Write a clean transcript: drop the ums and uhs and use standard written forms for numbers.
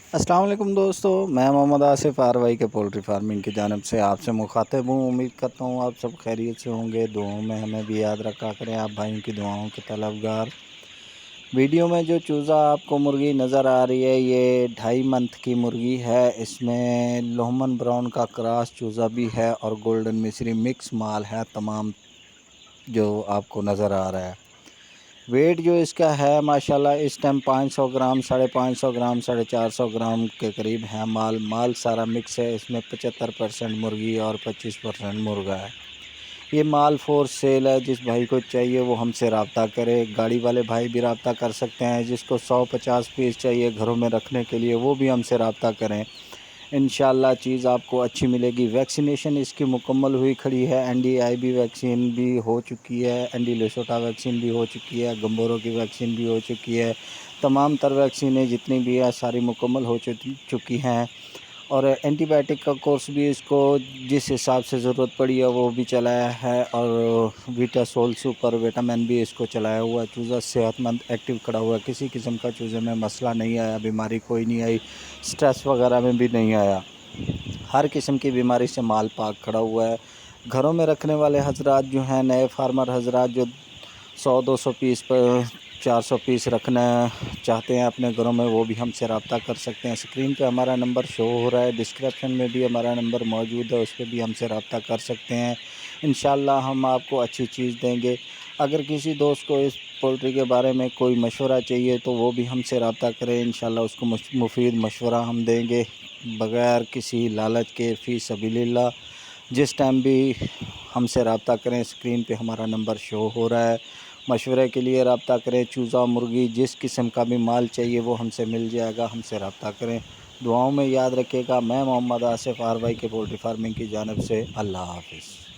अस्सलाम वालेकुम दोस्तों, मैं मोहम्मद आसिफ आरवाई के पोल्ट्री फार्मिंग की जानिब से आपसे मुखातिब हूँ। उम्मीद करता हूँ आप सब खैरियत से होंगे। दुआओं में हमें भी याद रखा करें, आप भाइयों की दुआओं के तलबगार। वीडियो में जो चूज़ा आपको मुर्गी नज़र आ रही है, ये 2.5 मंथ की मुर्गी है। इसमें लोहमन ब्राउन का क्रॉस चूज़ा भी है और गोल्डन मिस्री मिक्स माल है। तमाम जो आपको नज़र आ रहा है, वेट जो इसका है माशाल्लाह इस टाइम 500 ग्राम, 550 ग्राम, 450 ग्राम के करीब है। माल सारा मिक्स है। इसमें 75% मुर्गी और 25% मुर्गा है। ये माल फोर सेल है। जिस भाई को चाहिए वो हमसे रब्ता करे। गाड़ी वाले भाई भी रब्ता कर सकते हैं। जिसको 150 पीस चाहिए घरों में रखने के लिए, वो भी हमसे रब्ता करें। इंशाल्लाह चीज़ आपको अच्छी मिलेगी। वैक्सीनेशन इसकी मुकम्मल हुई खड़ी है। NDIB वैक्सीन भी हो चुकी है, एंडी लेसोटा वैक्सीन भी हो चुकी है, गंबोरो की वैक्सीन भी हो चुकी है। तमाम तर वैक्सीनें जितनी भी है सारी मुकम्मल हो चुकी हैं। और एंटीबायोटिक का कोर्स भी इसको जिस हिसाब से ज़रूरत पड़ी है वो भी चलाया है। और विटासोल सुपर विटामिन भी इसको चलाया हुआ है। चूज़ा सेहतमंद एक्टिव खड़ा हुआ है। किसी किस्म का चूज़े में मसला नहीं आया, बीमारी कोई नहीं आई, स्ट्रेस वगैरह में भी नहीं आया। हर किस्म की बीमारी से माल पाक खड़ा हुआ है। घरों में रखने वाले हजरात जो हैं, नए फार्मर हजरात जो 100-200 पीस पर 400 पीस रखना चाहते हैं अपने घरों में, वो भी हमसे रब्ता कर सकते हैं। स्क्रीन पे हमारा नंबर शो हो रहा है, डिस्क्रिप्शन में भी हमारा नंबर मौजूद है, उस पर भी हमसे रब्ता कर सकते हैं। इंशाल्लाह हम आपको अच्छी चीज़ देंगे। अगर किसी दोस्त को इस पोल्ट्री के बारे में कोई मशवरा चाहिए तो वो भी हमसे रब्ता करें। इंशाल्लाह उसको मुफीद मशवरा हम देंगे बग़ैर किसी लालच के, फ़ी सबीलिल्लाह। जिस टाइम भी हमसे रब्ता करें, स्क्रीन पे हमारा नंबर शो हो रहा है। मशवरे के लिए रब्ता करें। चूज़ा मुर्गी जिस किस्म का भी माल चाहिए वो हमसे मिल जाएगा। हमसे रब्ता करें। दुआओं में याद रखिएगा। मैं मोहम्मद आसिफ आरवाई के पोल्ट्री फार्मिंग की जानिब से। अल्लाह हाफ़िज़।